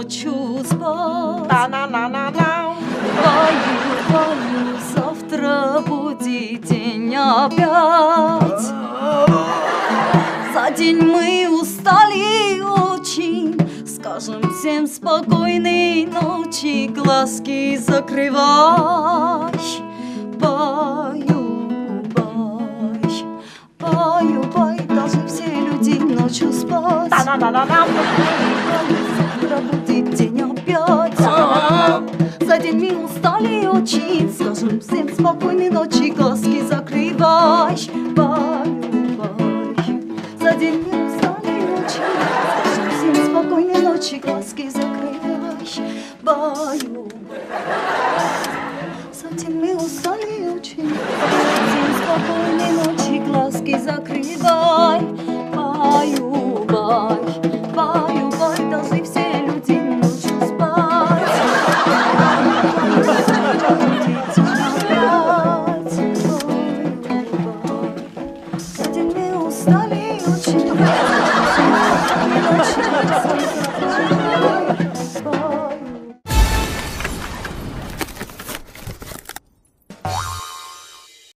ночью спать. Та-на-на-на-на. Баю, завтра будет день опять. За день мы устали очень. Скажем всем спокойной ночи, глазки закрывай. Баю, бай, должны все люди ночью спать. Та-на-на-на-на. Завтра будет день опять. За день мы устали очень. Скажем всем спокойной ночи, глазки закрывай. Баю, за день мы устали очень. Скажем всем спокойной ночи, глазки закрывай. Баю, за день мы устали очень. Всем спокойной ночи, глазки закрывай. Баю, бай, должны все люди ночью спать. За день мы устали